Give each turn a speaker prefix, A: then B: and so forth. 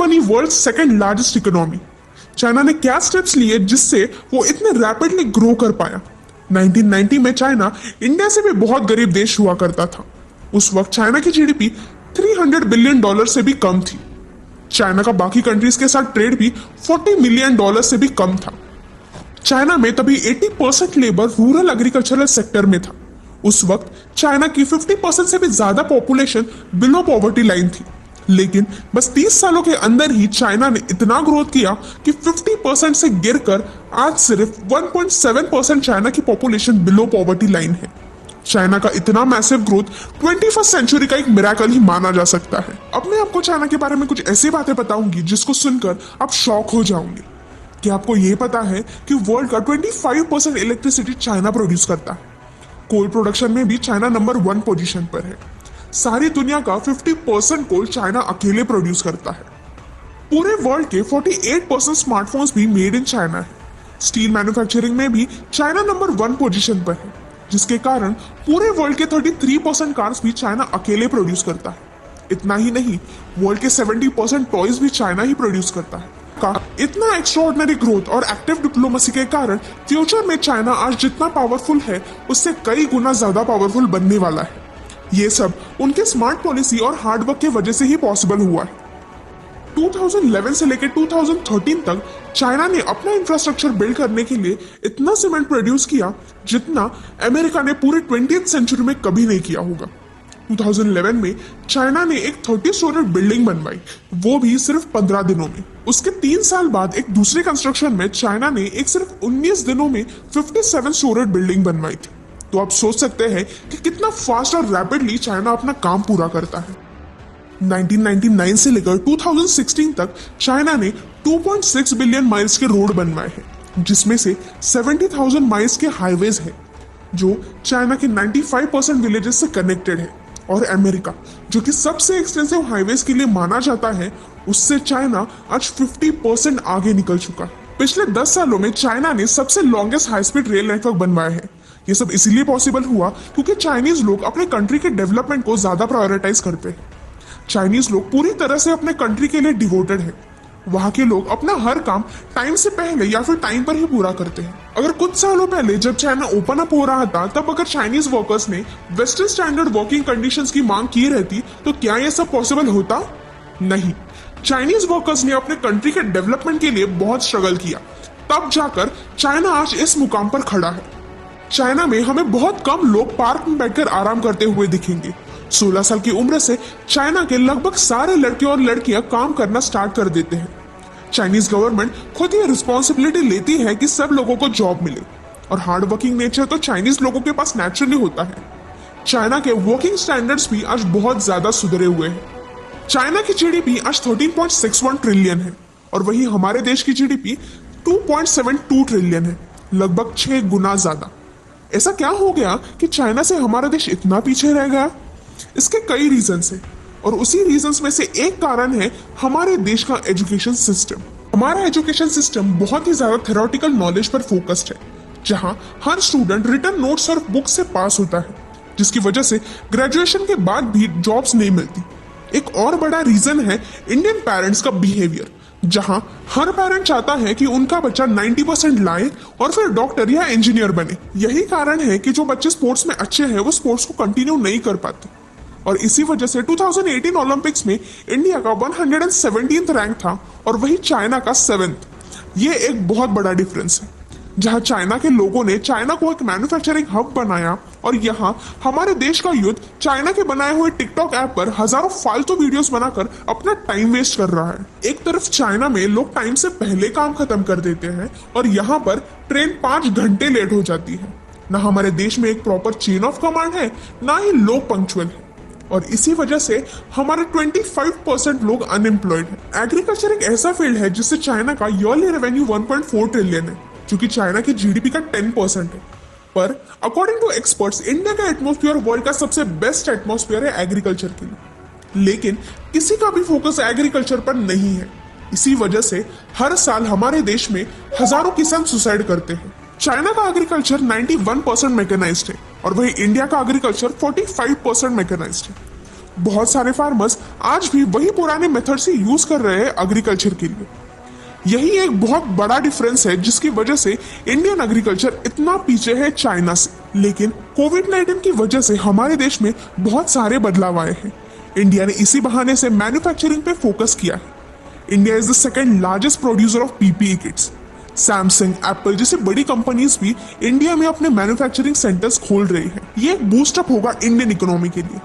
A: बनी world second largest economy. China ने क्या स्टेप्स लिए जिससे वो इतने रैपिडली ग्रो कर पाया? 1990 में चाइना इंडिया से भी बहुत गरीब देश हुआ करता था। उस वक्त चाइना की जीडीपी $300 बिलियन से भी कम थी। चाइना का बाकी कंट्रीज के साथ ट्रेड भी $40 मिलियन से भी कम था। चाइना में तभी 80% लेबर रूरल एग्रीकल्चरल सेक्टर में था। उस वक्त चाइना की 50% से भी ज्यादा पॉपुलेशन बिलो पॉवर्टी लाइन थी। लेकिन बस 30 सालों के अंदर ही चाइना ने इतना ग्रोथ किया कि 50% से गिरकर आज सिर्फ 1.7% चाइना की पॉपुलेशन बिलो पॉवर्टी लाइन है। चाइना का इतना मैसिव ग्रोथ 21st सेंचुरी का एक मिरेकल ही माना जा सकता है। अब मैं आपको चाइना के बारे में कुछ ऐसी बातें बताऊंगी जिसको सुनकर आप शॉक हो जाओगे। क्या आपको यह पता है कि वर्ल्ड का 25% इलेक्ट्रिसिटी चाइना प्रोड्यूस करता है? कोल प्रोडक्शन में भी चाइना नंबर 1 पोजीशन पर है। सारी दुनिया का 50% कोल चाइना अकेले प्रोड्यूस करता है। पूरे वर्ल्ड के 48% स्मार्टफोन्स भी मेड इन चाइना है। स्टील मैन्युफैक्चरिंग में भी चाइना नंबर 1 पोजीशन पर है, जिसके कारण पूरे वर्ल्ड के 33% कार्स भी चाइना अकेले प्रोड्यूस करता है। इतना ही नहीं, वर्ल्ड के 70% टॉयज भी चाइना ही प्रोड्यूस करता है। इतना एक्स्ट्राऑर्डिनरी ग्रोथ और एक्टिव डिप्लोमेसी के कारण फ्यूचर में चाइना आज जितना पावरफुल है उससे कई गुना ज्यादा पावरफुल बनने वाला है। ये सब उनके स्मार्ट पॉलिसी और हार्डवर्क की वजह से ही पॉसिबल हुआ है। 2011 से लेकर 2013 तक चाइना ने अपना इंफ्रास्ट्रक्चर बिल्ड करने के लिए इतना सीमेंट प्रोड्यूस किया जितना अमेरिका ने पूरे 20th सेंचुरी में कभी नहीं किया होगा। 2011 में चाइना ने एक 30 स्टोरेड बिल्डिंग बनवाई, वो भी सिर्फ 15 दिनों में। उसके 3 साल बाद एक दूसरे कंस्ट्रक्शन में चाइना ने एक सिर्फ 19 दिनों में 57 स्टोरेड बिल्डिंग बनवाई थी। तो आप सोच सकते हैं कि कितना फास्ट और रैपिडली चाइना अपना काम पूरा करता है। 1999 से लेकर 2016 तक चाइना ने 2.6 बिलियन माइल्स के रोड बनवाए हैं, जिसमें से 70,000 माइल्स के हाईवेज है जो चाइना के 95% विलेजेस से कनेक्टेड है। और अमेरिका, जो कि सबसे एक्सटेंसिव हाईवेज के लिए माना जाता है, उससे चाइना आज 50% आगे निकल चुका है। पिछले 10 सालों में चाइना ने सबसे longest high speed rail network बनवाया है। ये सब इसीलिए पॉसिबल हुआ क्योंकि चाइनीज लोग अपने कंट्री के डेवलपमेंट को ज्यादा प्रायोरिटाइज करते हैं। चाइनीज लोग पूरी तरह से अपने कंट्री के लिए डिवोटेड है। वहां के लोग अपना हर काम टाइम से पहले या फिर टाइम पर ही पूरा करते हैं। अगर कुछ सालों पहले जब चाइना ओपन अप हो रहा था, तब अगर चाइनीज वर्कर्स ने वेस्टर्न स्टैंडर्ड वर्किंग कंडीशंस की मांग की रहती तो क्या यह सब पॉसिबल होता? नहीं। चाइनीज वर्कर्स ने अपने कंट्री के डेवलपमेंट के लिए बहुत स्ट्रगल किया, तब जाकर चाइना आज इस मुकाम पर खड़ा है। चाइना में हमें बहुत कम लोग पार्क में बैठकर आराम करते हुए दिखेंगे। 16 साल की उम्र से चाइना के लगभग सारे लड़के और लड़कियां काम करना स्टार्ट कर देते हैं। चाइनीज गवर्नमेंट खुद ये रिस्पॉन्सिबिलिटी लेती है कि सब लोगों को जॉब मिले, और हार्ड वर्किंग नेचर तो चाइनीज लोगों के पास नेचुरली होता है। चाइना के वर्किंग स्टैंडर्ड्स भी आज बहुत ज्यादा सुधरे हुए हैं। चाइना की जीडीपी आज 13.61 ट्रिलियन है, और वहीं हमारे देश की जीडीपी 2.72 ट्रिलियन है, लगभग 6 गुना ज्यादा। ऐसा क्या हो गया कि चाइना से हमारा देश इतना पीछे रह गया? इसके कई रीजंस हैं, और उसी रीजंस में से एक कारण है हमारे देश का एजुकेशन सिस्टम। हमारा एजुकेशन सिस्टम बहुत ही ज्यादा थ्योरेटिकल नॉलेज पर फोकस्ड है, जहां हर स्टूडेंट रिटन नोट्स और बुक से पास होता है, जिसकी वजह से ग्रेजुएशन के बाद भी जॉब्स नहीं मिलती। एक और बड़ा रीजन है इंडियन पेरेंट्स का बिहेवियर, जहां हर पेरेंट चाहता है कि उनका बच्चा 90% लाए और फिर डॉक्टर या इंजीनियर बने। यही कारण है कि जो बच्चे स्पोर्ट्स में अच्छे हैं वो स्पोर्ट्स को कंटिन्यू नहीं कर पाते, और इसी वजह से 2018 ओलंपिक्स में इंडिया का 117th रैंक था और वही चाइना का 7th। ये एक बहुत बड़ा डिफरेंस है, जहां चाइना के लोगों ने चाइना को एक मैन्युफैक्चरिंग हब बनाया, और यहाँ हमारे देश का यूथ चाइना के बनाए हुए टिकटॉक ऐप पर हजारों फालतू वीडियोस बनाकर अपना टाइम वेस्ट कर रहा है। एक तरफ चाइना में लोग टाइम से पहले काम खत्म कर देते हैं, और यहाँ पर ट्रेन 5 घंटे लेट हो जाती है। ना हमारे देश में एक प्रॉपर चेन ऑफ कमांड है, ना ही लोग पंक्चुअल है, और इसी वजह से हमारे 25% लोग अनएम्प्लॉयड हैं। एग्रीकल्चर एक ऐसा फील्ड है जिससे चाइना का ईयरली रेवेन्यू 1.4 ट्रिलियन है, जो कि चाइना की जीडीपी का 10% है। पर अकॉर्डिंग टू एक्सपर्ट्स, इंडिया का एटमॉस्फेयर वर्ल्ड का सबसे बेस्ट एटमॉस्फेयर है एग्रीकल्चर के लिए, लेकिन किसी का भी फोकस एग्रीकल्चर पर नहीं है। इसी वजह से हर साल हमारे देश में हजारों किसान सुसाइड करते हैं। चाइना का एग्रीकल्चर 91% मैकेनाइज्ड है, और वही इंडिया का एग्रीकल्चर 45% मैकेनाइज्ड है। बहुत सारे फार्मर्स आज भी वही पुराने मेथड से यूज कर रहे हैं एग्रीकल्चर के लिए। यही एक बहुत बड़ा डिफरेंस है जिसकी वजह से इंडियन एग्रीकल्चर इतना पीछे है चाइना से। लेकिन कोविड-19 की वजह से हमारे देश में बहुत सारे बदलाव आए हैं। इंडिया ने इसी बहाने से मैन्युफैक्चरिंग पे फोकस किया है। India is the second largest producer of PPE kits. Samsung, Apple जैसे बड़ी कंपनीज भी इंडिया में अपने मैन्युफैक्चरिंग सेंटर्स खोल रही हैं। ये एक बूस्टअप होगा इंडियन इकोनॉमी के लिए।